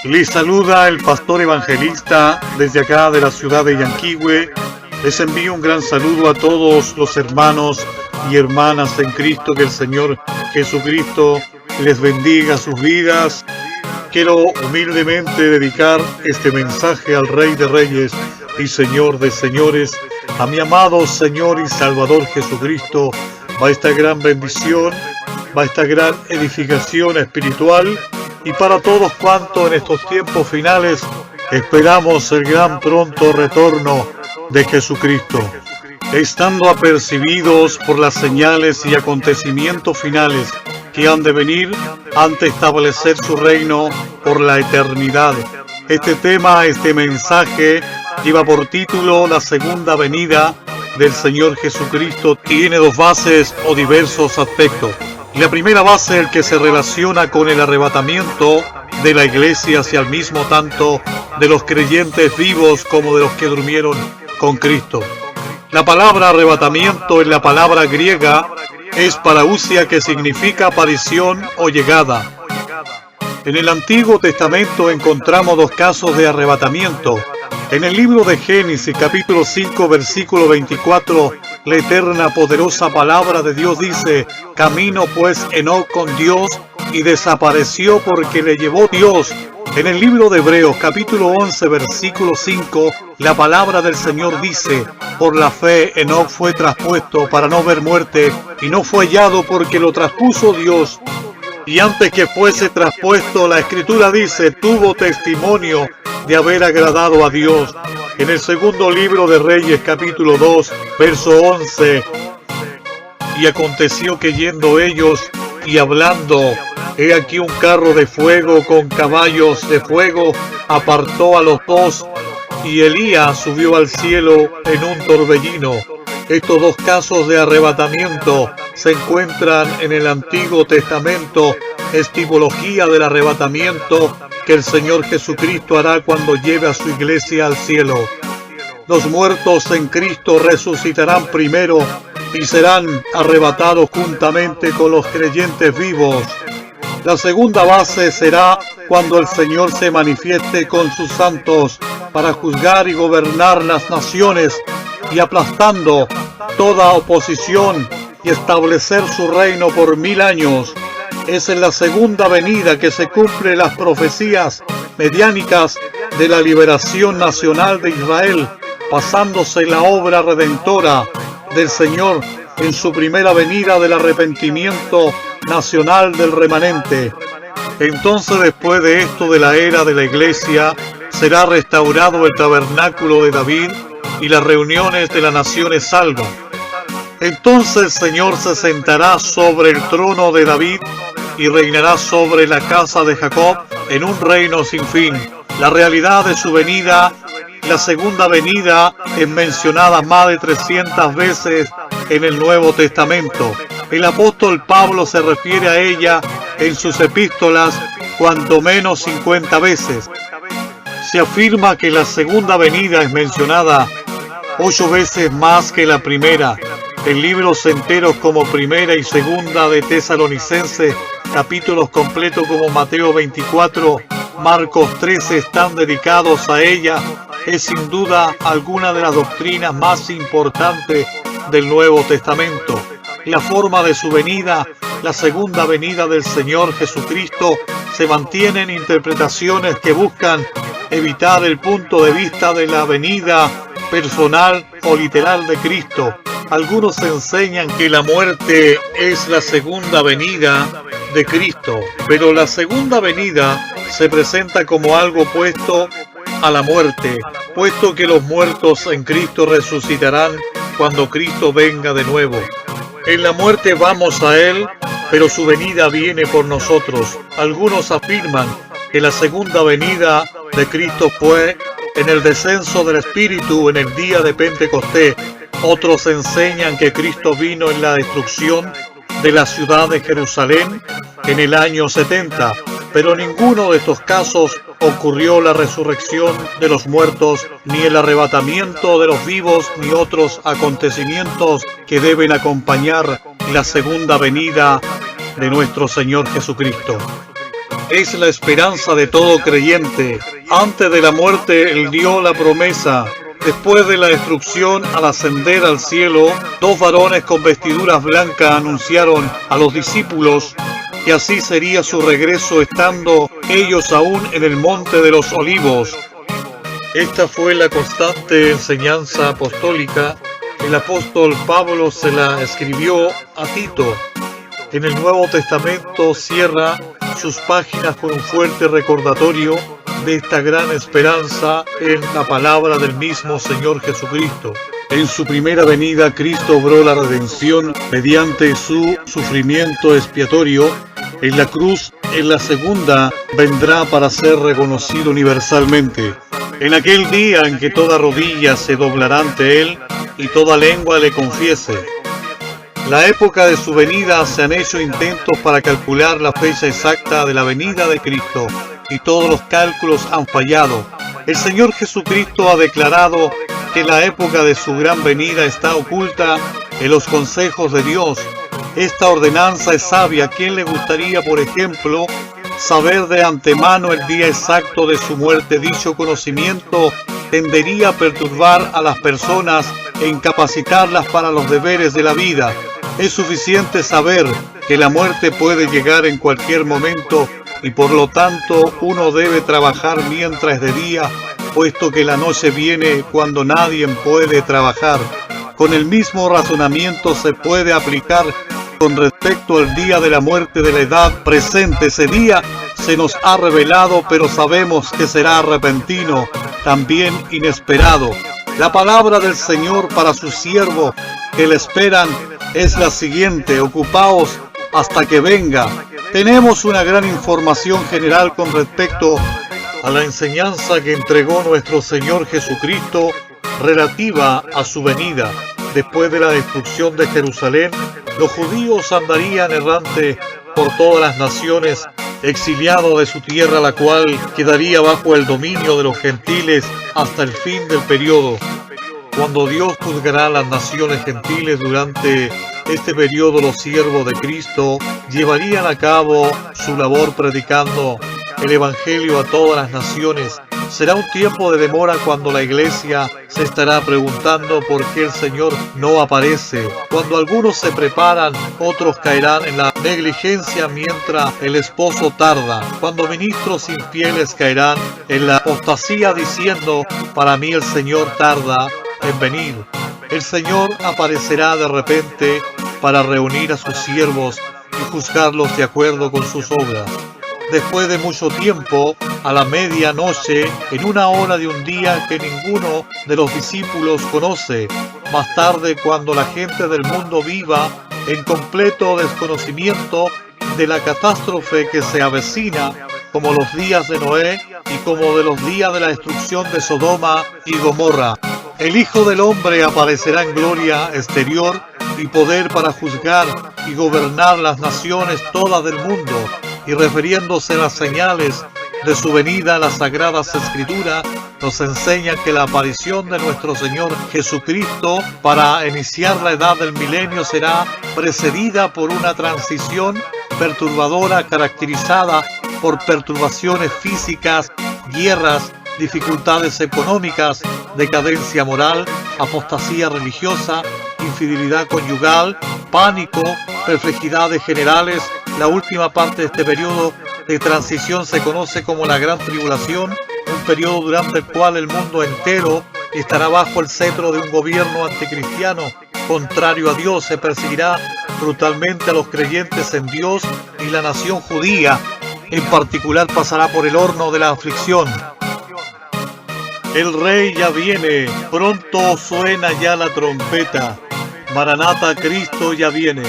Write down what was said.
Les saluda el pastor evangelista desde acá de la ciudad de Yanquihue. Les envío un gran saludo a todos los hermanos y hermanas en Cristo. Que el Señor Jesucristo les bendiga sus vidas. Quiero humildemente dedicar este mensaje al Rey de Reyes y Señor de Señores, a mi amado Señor y Salvador Jesucristo. Va esta gran bendición, va esta gran edificación espiritual, y para todos cuantos en estos tiempos finales esperamos el gran pronto retorno de Jesucristo, estando apercibidos por las señales y acontecimientos finales que han de venir ante establecer su reino por la eternidad. Este tema, este mensaje, lleva por título La segunda venida del Señor Jesucristo. Tiene dos bases o diversos aspectos. La primera base, el que se relaciona con el arrebatamiento de la iglesia hacia el mismo tanto de los creyentes vivos como de los que durmieron con Cristo. La palabra arrebatamiento en la palabra griega es parousia, que significa aparición o llegada. En el Antiguo Testamento encontramos dos casos de arrebatamiento. En el libro de Génesis, capítulo 5, versículo 24, la eterna poderosa palabra de Dios dice: caminó pues Enoc con Dios y desapareció porque le llevó Dios. En el libro de Hebreos, capítulo 11, versículo 5, la palabra del Señor dice: por la fe Enoc fue traspuesto para no ver muerte, y no fue hallado porque lo traspuso Dios. Y antes que fuese traspuesto, la Escritura dice: tuvo testimonio de haber agradado a Dios. En el segundo libro de Reyes, capítulo 2, verso 11, y aconteció que yendo ellos y hablando, he aquí un carro de fuego con caballos de fuego apartó a los dos, y Elías subió al cielo en un torbellino. Estos dos casos de arrebatamiento se encuentran en el Antiguo Testamento, es tipología del arrebatamiento que el Señor Jesucristo hará cuando lleve a su iglesia al cielo. Los muertos en Cristo resucitarán primero y serán arrebatados juntamente con los creyentes vivos. La segunda base será cuando el Señor se manifieste con sus santos para juzgar y gobernar las naciones, y aplastando toda oposición y establecer su reino por 1000 años. Es en la segunda venida que se cumplen las profecías mediánicas de la liberación nacional de Israel, pasándose la obra redentora del Señor en su primera venida del arrepentimiento nacional del remanente. Entonces, después de esto, de la era de la iglesia, será restaurado el tabernáculo de David y las reuniones de las naciones salvas. Entonces el Señor se sentará sobre el trono de David y reinará sobre la casa de Jacob en un reino sin fin. La realidad de su venida, la segunda venida, es mencionada más de 300 veces en el Nuevo Testamento. El apóstol Pablo se refiere a ella en sus epístolas cuando menos 50 veces. Se afirma que la segunda venida es mencionada 8 veces más que la primera. En libros enteros como Primera y Segunda de Tesalonicenses, capítulos completos como Mateo 24, Marcos 13 están dedicados a ella. Es sin duda alguna de las doctrinas más importantes del Nuevo Testamento. La forma de su venida, la segunda venida del Señor Jesucristo, se mantienen interpretaciones que buscan evitar el punto de vista de la venida personal o literal de Cristo. Algunos enseñan que la muerte es la segunda venida de Cristo, pero la segunda venida se presenta como algo opuesto a la muerte, puesto que los muertos en Cristo resucitarán cuando Cristo venga de nuevo. En la muerte vamos a Él, pero su venida viene por nosotros. Algunos afirman que la segunda venida de Cristo fue en el descenso del Espíritu en el día de Pentecostés. Otros enseñan que Cristo vino en la destrucción de la ciudad de Jerusalén en el año 70, pero en ninguno de estos casos ocurrió la resurrección de los muertos, ni el arrebatamiento de los vivos, ni otros acontecimientos que deben acompañar la segunda venida de nuestro Señor Jesucristo. es la esperanza de todo creyente. Antes de la muerte, Él dio la promesa. Después de la destrucción, al ascender al cielo, 2 varones con vestiduras blancas anunciaron a los discípulos que así sería su regreso, estando ellos aún en el monte de los olivos. Esta fue la constante enseñanza apostólica. El apóstol Pablo se la escribió a Tito. En el Nuevo Testamento cierra sus páginas con un fuerte recordatorio de esta gran esperanza en la palabra del mismo Señor Jesucristo. En su primera venida, Cristo obró la redención mediante su sufrimiento expiatorio en la cruz. En la segunda vendrá para ser reconocido universalmente. En aquel día en que toda rodilla se doblará ante Él y toda lengua le confiese. La época de su venida, se han hecho intentos para calcular la fecha exacta de la venida de Cristo y todos los cálculos han fallado. El Señor Jesucristo ha declarado que la época de su gran venida está oculta en los consejos de Dios. Esta ordenanza es sabia. ¿A quién le gustaría, por ejemplo, saber de antemano el día exacto de su muerte? Dicho conocimiento tendería a perturbar a las personas e incapacitarlas para los deberes de la vida. Es suficiente saber que la muerte puede llegar en cualquier momento y por lo tanto uno debe trabajar mientras es de día, puesto que la noche viene cuando nadie puede trabajar. Con el mismo razonamiento se puede aplicar con respecto al día de la muerte de la edad presente. Ese día se nos ha revelado, pero sabemos que será repentino, también inesperado. La palabra del Señor para sus siervos que le esperan es la siguiente: ocupaos hasta que venga. Tenemos una gran información general con respecto a la enseñanza que entregó nuestro Señor Jesucristo relativa a su venida. Después de la destrucción de Jerusalén, los judíos andarían errantes por todas las naciones, exiliados de su tierra, la cual quedaría bajo el dominio de los gentiles hasta el fin del periodo. Cuando Dios juzgará a las naciones gentiles durante este periodo, los siervos de Cristo llevarían a cabo su labor predicando el Evangelio a todas las naciones. Será un tiempo de demora cuando la iglesia se estará preguntando por qué el Señor no aparece. Cuando algunos se preparan, otros caerán en la negligencia mientras el esposo tarda. Cuando ministros infieles caerán en la apostasía diciendo: para mí el Señor tarda en venir. El Señor aparecerá de repente para reunir a sus siervos y juzgarlos de acuerdo con sus obras. Después de mucho tiempo, a la medianoche, en una hora de un día que ninguno de los discípulos conoce, más tarde, cuando la gente del mundo viva en completo desconocimiento de la catástrofe que se avecina, como los días de Noé y como de los días de la destrucción de Sodoma y Gomorra, el Hijo del Hombre aparecerá en gloria exterior y poder para juzgar y gobernar las naciones todas del mundo. Y refiriéndose a las señales de su venida, las Sagradas Escrituras nos enseñan que la aparición de nuestro Señor Jesucristo para iniciar la edad del milenio será precedida por una transición perturbadora caracterizada por perturbaciones físicas, guerras, dificultades económicas, decadencia moral, apostasía religiosa, infidelidad conyugal, pánico, perplejidades generales. La última parte de este periodo de transición se conoce como la Gran Tribulación, un periodo durante el cual el mundo entero estará bajo el cetro de un gobierno anticristiano contrario a Dios. Se perseguirá brutalmente a los creyentes en Dios y la nación judía en particular pasará por el horno de la aflicción. El Rey ya viene, pronto suena ya la trompeta. Maranata, Cristo ya viene.